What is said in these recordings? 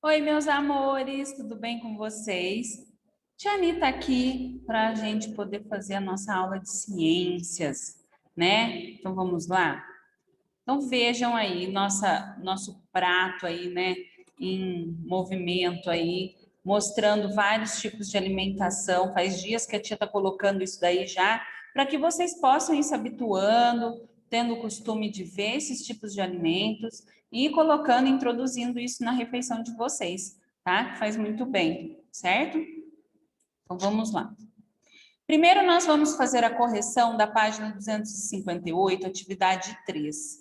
Oi, meus amores, tudo bem com vocês? Tia Anitta aqui para a gente poder fazer a nossa aula de ciências, né? Então vamos lá? Então vejam aí nosso prato aí, né? Em movimento aí, mostrando vários tipos de alimentação. Faz dias que a tia está colocando isso daí já, para que vocês possam ir se habituando, tendo o costume de ver esses tipos de alimentos e ir colocando, introduzindo isso na refeição de vocês, tá? Faz muito bem, certo? Então vamos lá. Primeiro nós vamos fazer a correção da página 258, atividade 3,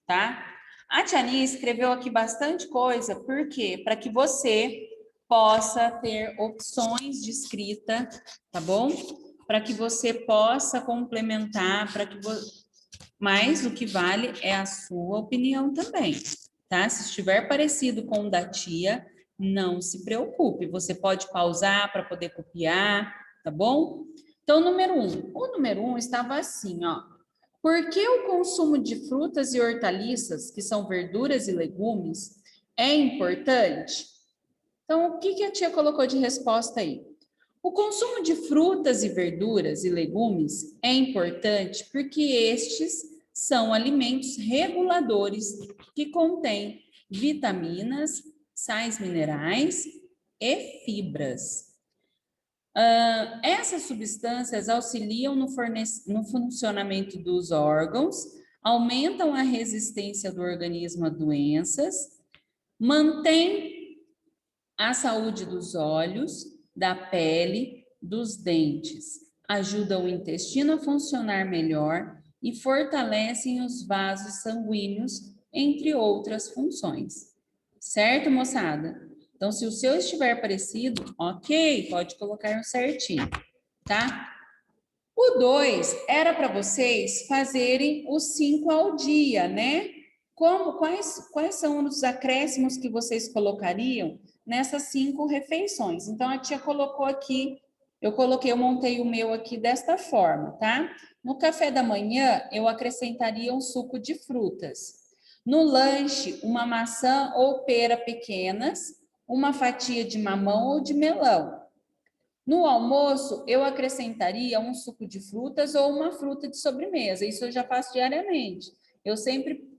tá? A Tiani escreveu aqui bastante coisa, por quê? Para que você possa ter opções de escrita, tá bom? Para que você possa complementar, mas o que vale é a sua opinião também, tá? Se estiver parecido com o da tia, não se preocupe, você pode pausar para poder copiar, tá bom? Então, o número 1 estava assim, ó. Por que o consumo de frutas e hortaliças, que são verduras e legumes, é importante? Então, o que a tia colocou de resposta aí? O consumo de frutas e verduras e legumes é importante porque estes são alimentos reguladores que contêm vitaminas, sais minerais e fibras. Essas substâncias auxiliam no funcionamento dos órgãos, aumentam a resistência do organismo a doenças, mantêm a saúde dos olhos, da pele, dos dentes, ajudam o intestino a funcionar melhor e fortalecem os vasos sanguíneos, entre outras funções. Certo, moçada? Então, se o seu estiver parecido, ok, pode colocar um certinho, tá? O 2 era para vocês fazerem os 5 ao dia, né? Quais são os acréscimos que vocês colocariam nessas 5 refeições? Então, a tia colocou aqui, eu montei o meu aqui desta forma, tá? No café da manhã, eu acrescentaria um suco de frutas. No lanche, uma maçã ou pera pequenas, uma fatia de mamão ou de melão. No almoço, eu acrescentaria um suco de frutas ou uma fruta de sobremesa. Isso eu já faço diariamente. Eu sempre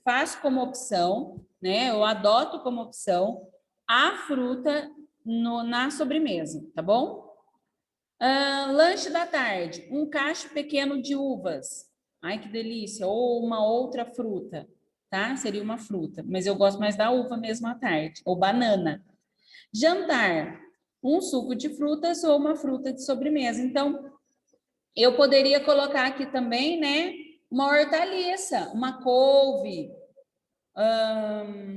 faço como opção, né? Eu adoto como opção a fruta na sobremesa, tá bom? Lanche da tarde, um cacho pequeno de uvas. Ai, que delícia! Ou uma outra fruta, tá? Seria uma fruta, mas eu gosto mais da uva mesmo à tarde. Ou banana. Jantar, um suco de frutas ou uma fruta de sobremesa. Então, eu poderia colocar aqui também, né, uma hortaliça, uma couve.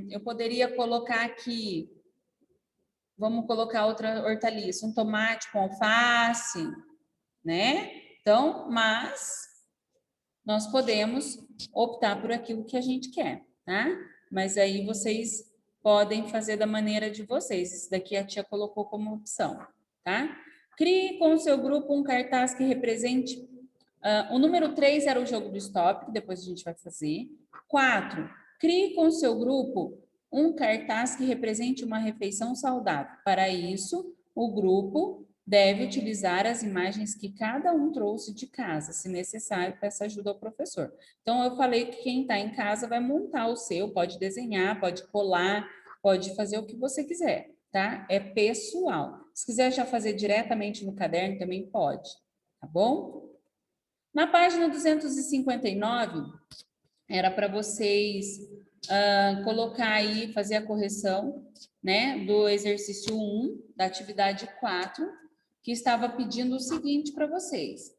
Eu poderia colocar aqui, vamos colocar outra hortaliça, um tomate com alface, né? Então, mas nós podemos optar por aquilo que a gente quer, tá? Mas aí vocês podem fazer da maneira de vocês. Isso daqui a tia colocou como opção, tá? Crie com o seu grupo um cartaz que represente... o número 3 era o jogo do stop, que depois a gente vai fazer. 4, crie com o seu grupo um cartaz que represente uma refeição saudável. Para isso, o grupo deve utilizar as imagens que cada um trouxe de casa. Se necessário, peça ajuda ao professor. Então, eu falei que quem está em casa vai montar o seu, pode desenhar, pode colar, pode fazer o que você quiser, tá? É pessoal. Se quiser já fazer diretamente no caderno, também pode, tá bom? Na página 259, era para vocês colocar aí, fazer a correção, né, do exercício 1, da atividade 4, que estava pedindo o seguinte para vocês.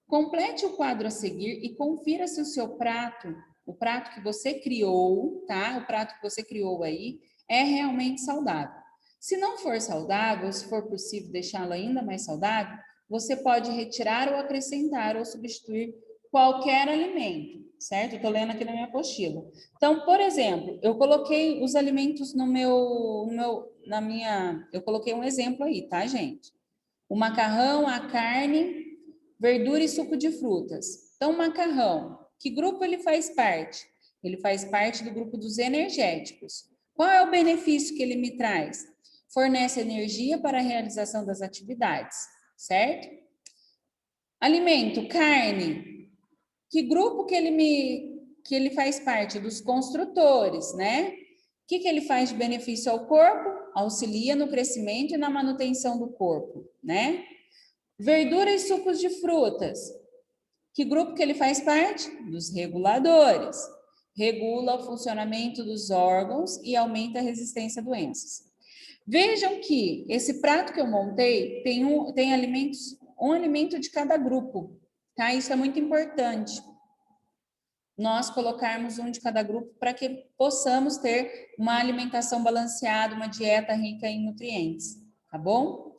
Complete o quadro a seguir e confira se o seu prato, o prato que você criou, tá? O prato que você criou aí, é realmente saudável. Se não for saudável, se for possível deixá-lo ainda mais saudável, você pode retirar ou acrescentar ou substituir qualquer alimento, certo? Eu estou lendo aqui na minha apostila. Então, por exemplo, eu coloquei os alimentos eu coloquei um exemplo aí, tá, gente? O macarrão, a carne, verdura e suco de frutas. Então, o macarrão, que grupo ele faz parte? Ele faz parte do grupo dos energéticos. Qual é o benefício que ele me traz? Fornece energia para a realização das atividades, certo? Alimento, carne. Que grupo que ele faz parte? Dos construtores, né? O que ele faz de benefício ao corpo? Auxilia no crescimento e na manutenção do corpo, né? Verduras e sucos de frutas. Que grupo que ele faz parte? Dos reguladores. Regula o funcionamento dos órgãos e aumenta a resistência a doenças. Vejam que esse prato que eu montei tem alimentos, um alimento de cada grupo, tá? Isso é muito importante. Nós colocarmos um de cada grupo para que possamos ter uma alimentação balanceada, uma dieta rica em nutrientes, tá bom?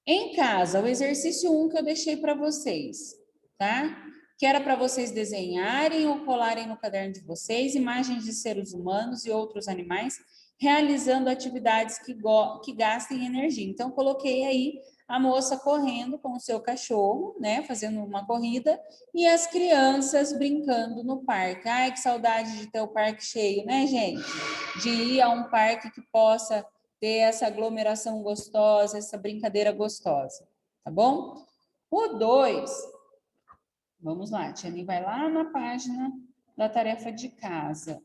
Em casa, o exercício 1 que eu deixei para vocês, tá? Que era para vocês desenharem ou colarem no caderno de vocês imagens de seres humanos e outros animais realizando atividades que gastem energia. Então, coloquei aí a moça correndo com o seu cachorro, né? Fazendo uma corrida e as crianças brincando no parque. Ai, que saudade de ter o parque cheio, né, gente? De ir a um parque que possa ter essa aglomeração gostosa, essa brincadeira gostosa, tá bom? O 2, vamos lá, Tiane vai lá na página da tarefa de casa.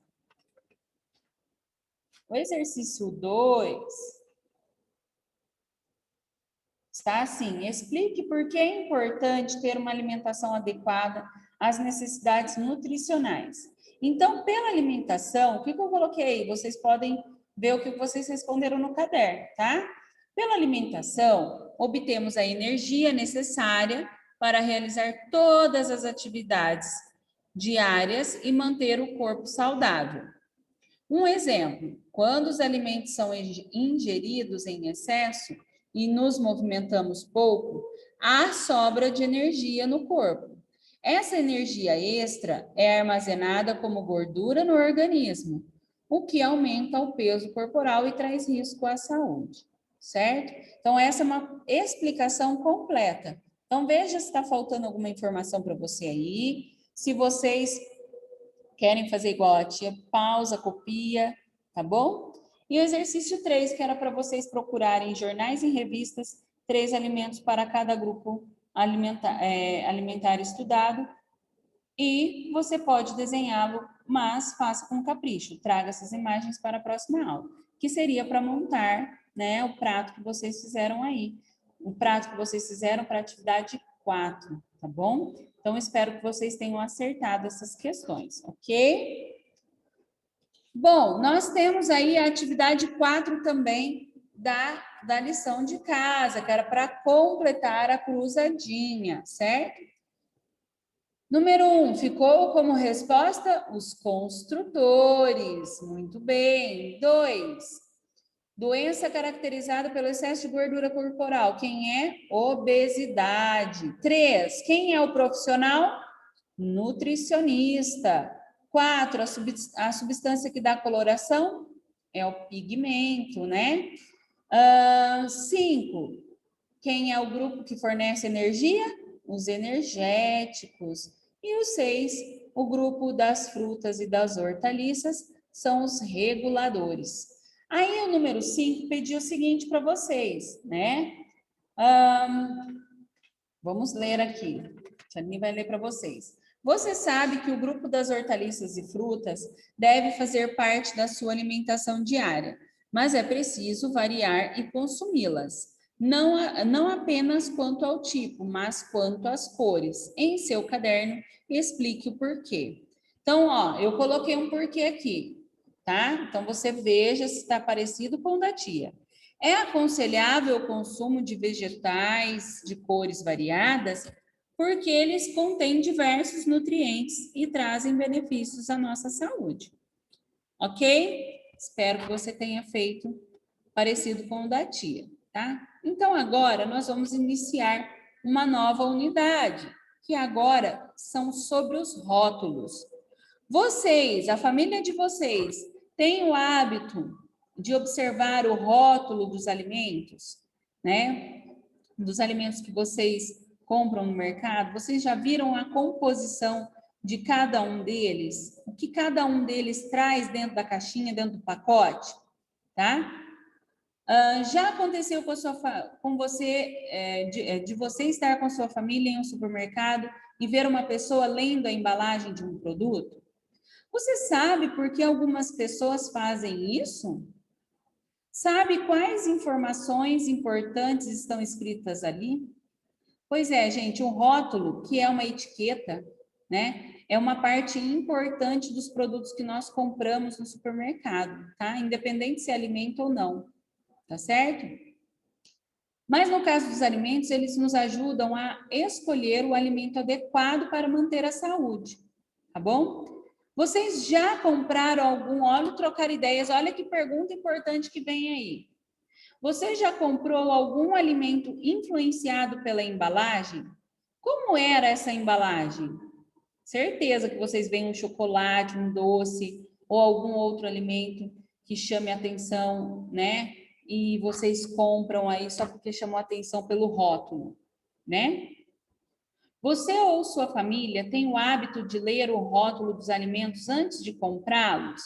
O exercício 2 está assim: explique por que é importante ter uma alimentação adequada às necessidades nutricionais. Então, pela alimentação, o que eu coloquei? Vocês podem ver o que vocês responderam no caderno, tá? Pela alimentação, obtemos a energia necessária para realizar todas as atividades diárias e manter o corpo saudável. Um exemplo, quando os alimentos são ingeridos em excesso e nos movimentamos pouco, há sobra de energia no corpo. Essa energia extra é armazenada como gordura no organismo, o que aumenta o peso corporal e traz risco à saúde, certo? Então, essa é uma explicação completa. Então, veja se está faltando alguma informação para você aí. Se vocês querem fazer igual a tia, pausa, copia, tá bom? E o exercício 3, que era para vocês procurarem em jornais e revistas 3 alimentos para cada grupo alimentar estudado, e você pode desenhá-lo, mas faça com capricho. Traga essas imagens para a próxima aula, que seria para montar, né, o prato que vocês fizeram aí. O prato que vocês fizeram para a atividade 4, tá bom? Então, espero que vocês tenham acertado essas questões, ok? Bom, nós temos aí a atividade 4 também da lição de casa, que era para completar a cruzadinha, certo? Número 1, ficou como resposta os construtores. Muito bem. 2, doença caracterizada pelo excesso de gordura corporal. Quem é? Obesidade. 3, quem é o profissional? Nutricionista. 4, a substância que dá coloração é o pigmento, né? 5, quem é o grupo que fornece energia? Os energéticos. E o 6, o grupo das frutas e das hortaliças, são os reguladores. Aí o número 5 pediu o seguinte para vocês, né? Vamos ler aqui. A Tiane vai ler para vocês. Você sabe que o grupo das hortaliças e frutas deve fazer parte da sua alimentação diária, mas é preciso variar e consumi-las. Não apenas quanto ao tipo, mas quanto às cores. Em seu caderno, explique o porquê. Então, ó, eu coloquei um porquê aqui, tá? Então, você veja se está parecido com o da tia. É aconselhável o consumo de vegetais de cores variadas porque eles contêm diversos nutrientes e trazem benefícios à nossa saúde. Ok? Espero que você tenha feito parecido com o da tia, tá? Então, agora nós vamos iniciar uma nova unidade, que agora são sobre os rótulos. Vocês, a família de vocês, tem o hábito de observar o rótulo dos alimentos, né? Dos alimentos que vocês compram no mercado? Vocês já viram a composição de cada um deles, o que cada um deles traz dentro da caixinha, dentro do pacote, tá? Já aconteceu com você, de você estar com sua família em um supermercado e ver uma pessoa lendo a embalagem de um produto? Você sabe por que algumas pessoas fazem isso? Sabe quais informações importantes estão escritas ali? Pois é, gente, o rótulo, que é uma etiqueta, né? É uma parte importante dos produtos que nós compramos no supermercado, tá? Independente se é alimento ou não, tá certo? Mas no caso dos alimentos, eles nos ajudam a escolher o alimento adequado para manter a saúde, tá bom? Vocês já compraram algum? Olha, trocar ideias, olha que pergunta importante que vem aí. Você já comprou algum alimento influenciado pela embalagem? Como era essa embalagem? Certeza que vocês veem um chocolate, um doce ou algum outro alimento que chame a atenção, né? E vocês compram aí só porque chamou a atenção pelo rótulo, né? Você ou sua família tem o hábito de ler o rótulo dos alimentos antes de comprá-los?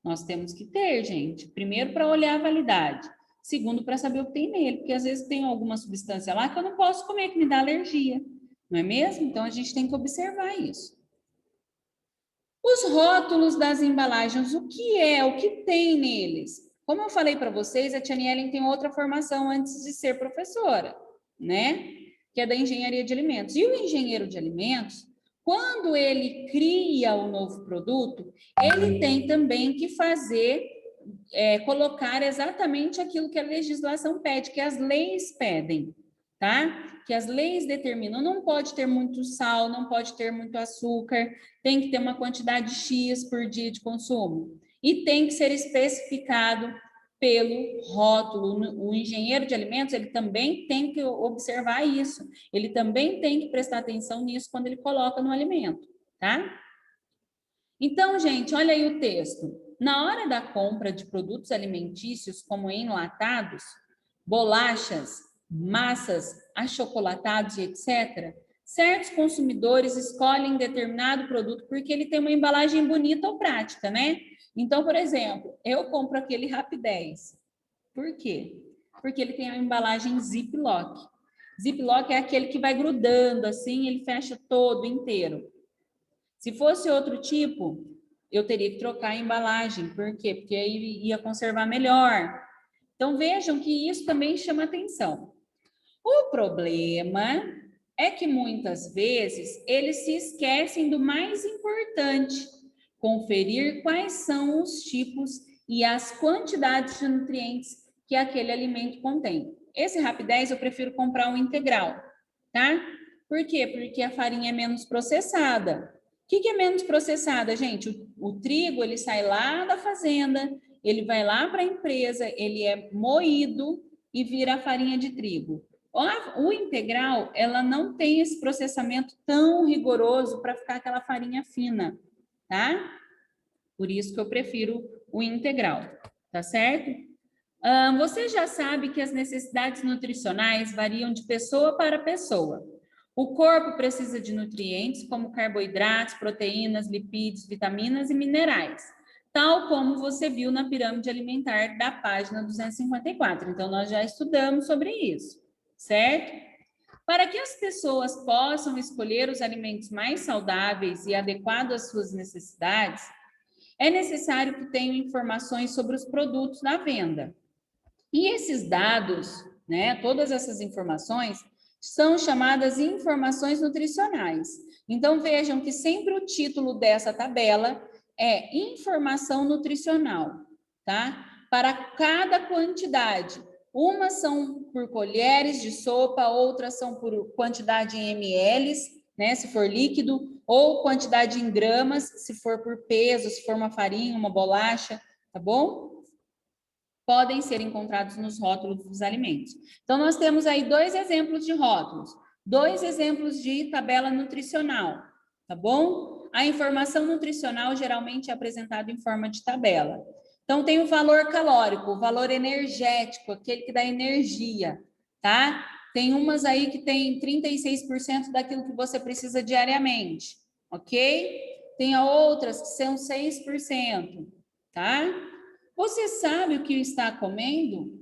Nós temos que ter, gente. Primeiro, para olhar a validade. Segundo, para saber o que tem nele, porque às vezes tem alguma substância lá que eu não posso comer, que me dá alergia. Não é mesmo? Então, a gente tem que observar isso. Os rótulos das embalagens, o que é, o que tem neles? Como eu falei para vocês, a Tia Ellen tem outra formação antes de ser professora, né? Que é da engenharia de alimentos. E o engenheiro de alimentos, quando ele cria o novo produto, ele tem também que fazer, colocar exatamente aquilo que a legislação pede, que as leis pedem, tá? Que as leis determinam, não pode ter muito sal, não pode ter muito açúcar, tem que ter uma quantidade X por dia de consumo. E tem que ser especificado pelo rótulo. O engenheiro de alimentos, ele também tem que observar isso. Ele também tem que prestar atenção nisso quando ele coloca no alimento, tá? Então, gente, olha aí o texto. Na hora da compra de produtos alimentícios, como enlatados, bolachas, massas, achocolatados e etc., certos consumidores escolhem determinado produto porque ele tem uma embalagem bonita ou prática, né? Então, por exemplo, eu compro aquele Rapidez. Por quê? Porque ele tem a embalagem Ziploc. Ziploc é aquele que vai grudando assim, ele fecha todo inteiro. Se fosse outro tipo, eu teria que trocar a embalagem. Por quê? Porque aí ia conservar melhor. Então, vejam que isso também chama atenção. O problema é que muitas vezes eles se esquecem do mais importante: conferir quais são os tipos e as quantidades de nutrientes que aquele alimento contém. Esse Rapidez eu prefiro comprar um integral, tá? Por quê? Porque a farinha é menos processada. O que é menos processada, gente? O trigo, ele sai lá da fazenda, ele vai lá para a empresa, ele é moído e vira a farinha de trigo. O integral, ela não tem esse processamento tão rigoroso para ficar aquela farinha fina, tá? Por isso que eu prefiro o integral, tá certo? Você já sabe que as necessidades nutricionais variam de pessoa para pessoa. O corpo precisa de nutrientes como carboidratos, proteínas, lipídios, vitaminas e minerais, tal como você viu na pirâmide alimentar da página 254. Então, nós já estudamos sobre isso, certo? Para que as pessoas possam escolher os alimentos mais saudáveis e adequados às suas necessidades, é necessário que tenham informações sobre os produtos na venda. E esses dados, né, todas essas informações, são chamadas informações nutricionais. Então, vejam que sempre o título dessa tabela é informação nutricional, tá? Para cada quantidade. Umas são por colheres de sopa, outras são por quantidade em ml, né, se for líquido, ou quantidade em gramas, se for por peso, se for uma farinha, uma bolacha, tá bom? Podem ser encontrados nos rótulos dos alimentos. Então, nós temos aí 2 exemplos de rótulos, 2 exemplos de tabela nutricional, tá bom? A informação nutricional geralmente é apresentada em forma de tabela. Então, tem o valor calórico, o valor energético, aquele que dá energia, tá? Tem umas aí que tem 36% daquilo que você precisa diariamente. ok? Tem outras que são 6%, tá? Você sabe o que está comendo?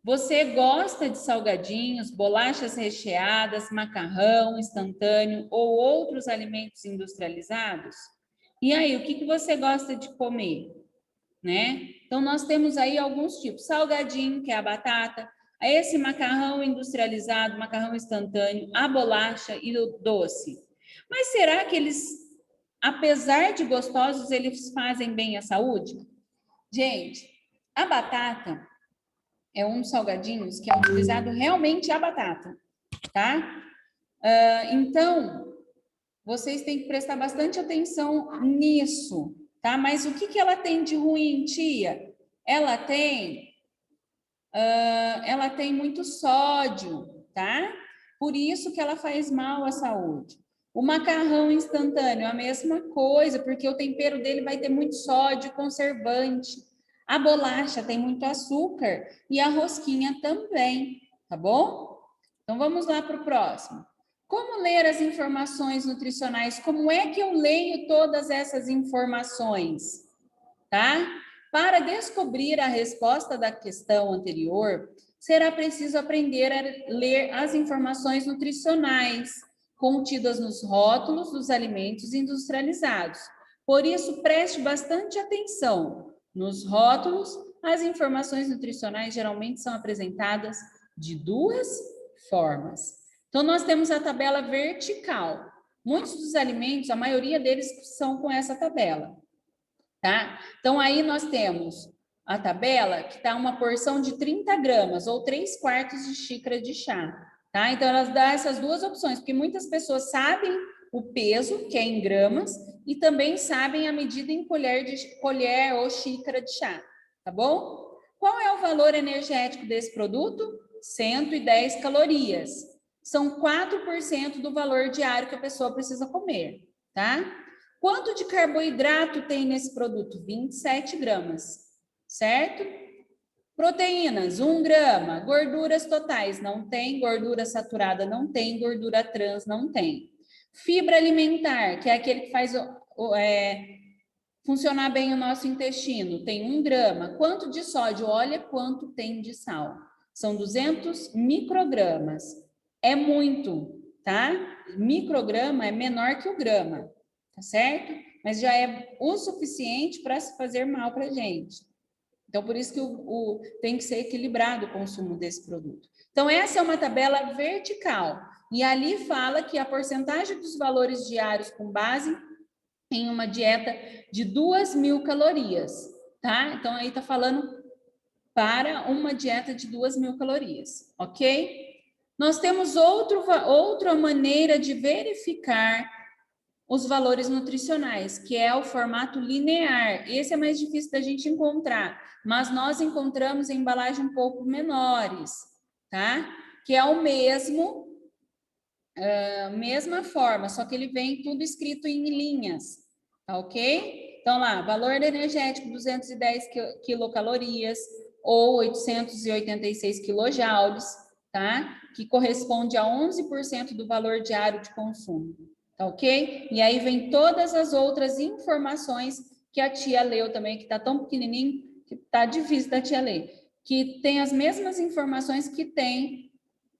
Você gosta de salgadinhos, bolachas recheadas, macarrão instantâneo ou outros alimentos industrializados? E aí, o que você gosta de comer, né? Então, nós temos aí alguns tipos. Salgadinho, que é a batata, esse macarrão industrializado, macarrão instantâneo, a bolacha e o doce. Mas será que eles, apesar de gostosos, eles fazem bem à saúde? Gente, a batata é um dos salgadinhos que é utilizado realmente a batata, tá? Então, vocês têm que prestar bastante atenção nisso, tá? Mas o que ela tem de ruim, tia? Ela tem muito sódio, tá? Por isso que ela faz mal à saúde. O macarrão instantâneo, a mesma coisa, porque o tempero dele vai ter muito sódio conservante. A bolacha tem muito açúcar e a rosquinha também, tá bom? Então, vamos lá para o próximo. Como ler as informações nutricionais? Como é que eu leio todas essas informações? Tá? Para descobrir a resposta da questão anterior, será preciso aprender a ler as informações nutricionais contidas nos rótulos dos alimentos industrializados. Por isso, preste bastante atenção. Nos rótulos, as informações nutricionais geralmente são apresentadas de duas formas. Então, nós temos a tabela vertical. Muitos dos alimentos, a maioria deles são com essa tabela. Tá? Então, aí nós temos a tabela que está uma porção de 30 gramas ou 3/4 de xícara de chá. Tá? Então, elas dão essas duas opções, porque muitas pessoas sabem o peso, que é em gramas, e também sabem a medida em colher ou xícara de chá. Tá bom? Qual é o valor energético desse produto? 110 calorias. São 4% do valor diário que a pessoa precisa comer. Tá? Quanto de carboidrato tem nesse produto? 27 gramas, certo? Proteínas, 1 grama. Gorduras totais, não tem. Gordura saturada, não tem. Gordura trans, não tem. Fibra alimentar, que é aquele que faz funcionar bem o nosso intestino, tem 1 grama. Quanto de sódio? Olha quanto tem de sal. São 200 microgramas. É muito, tá? Micrograma é menor que o grama. Tá certo? Mas já é o suficiente para se fazer mal para a gente. Então, por isso que tem que ser equilibrado o consumo desse produto. Então, essa é uma tabela vertical. E ali fala que a porcentagem dos valores diários com base em uma dieta de 2.000 calorias, tá? Então, aí tá falando para uma dieta de 2.000 calorias, ok? Nós temos outra maneira de verificar os valores nutricionais, que é o formato linear. Esse é mais difícil da gente encontrar, mas nós encontramos em embalagens um pouco menores, tá? Que é o mesma forma, só que ele vem tudo escrito em linhas, tá ok? Então lá, valor energético 210 quilocalorias ou 886 quilojoules, tá? Que corresponde a 11% do valor diário de consumo. Tá ok? E aí vem todas as outras informações que a tia leu também, que tá tão pequenininho, que tá difícil da tia ler. Que tem as mesmas informações que tem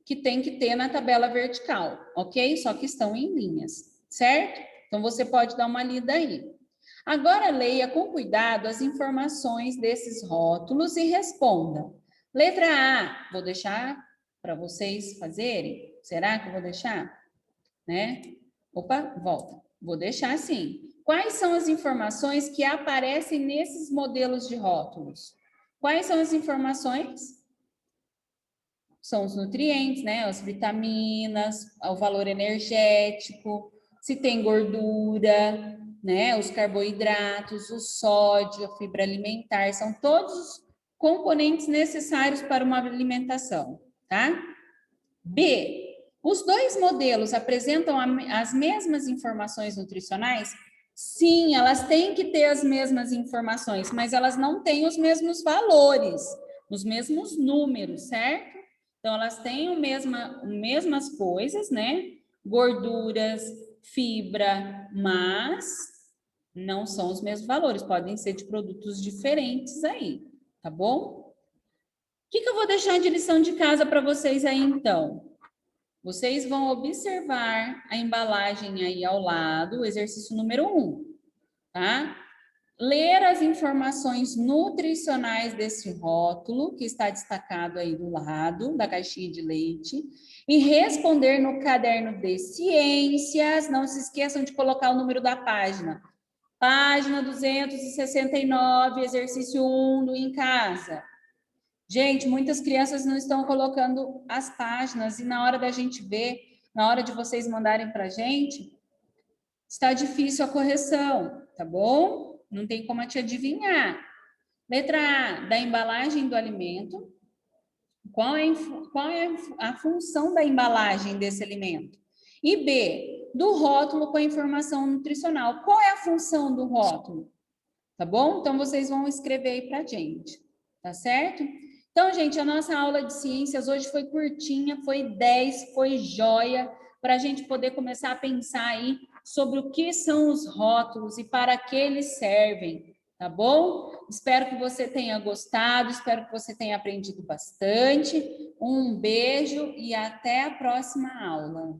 que ter na tabela vertical, ok? Só que estão em linhas, certo? Então, você pode dar uma lida aí. Agora, leia com cuidado as informações desses rótulos e responda. Letra A, vou deixar para vocês fazerem. Será que eu vou deixar? Né? Opa, volta. Vou deixar assim. Quais são as informações que aparecem nesses modelos de rótulos? Quais são as informações? São os nutrientes, né? As vitaminas, o valor energético, se tem gordura, né? Os carboidratos, o sódio, a fibra alimentar, são todos os componentes necessários para uma alimentação, tá? B. Os dois modelos apresentam as mesmas informações nutricionais? Sim, elas têm que ter as mesmas informações, mas elas não têm os mesmos valores, os mesmos números, certo? Então, elas têm mesmas coisas, né? Gorduras, fibra, mas não são os mesmos valores, podem ser de produtos diferentes aí, tá bom? O que eu vou deixar de lição de casa para vocês aí, então? Vocês vão observar a embalagem aí ao lado, o exercício número 1, tá? Ler as informações nutricionais desse rótulo, que está destacado aí do lado da caixinha de leite, e responder no caderno de ciências. Não se esqueçam de colocar o número da página. Página 269, exercício 1 do Em Casa. Gente, muitas crianças não estão colocando as páginas e na hora da gente ver, na hora de vocês mandarem para a gente, está difícil a correção, tá bom? Não tem como te adivinhar. Letra A, da embalagem do alimento. Qual é a função da embalagem desse alimento? E B, do rótulo com a informação nutricional. Qual é a função do rótulo? Tá bom? Então, vocês vão escrever aí pra gente, tá certo? Então, gente, a nossa aula de ciências hoje foi curtinha, foi 10, foi joia, para a gente poder começar a pensar aí sobre o que são os rótulos e para que eles servem, tá bom? Espero que você tenha gostado, espero que você tenha aprendido bastante. Um beijo e até a próxima aula.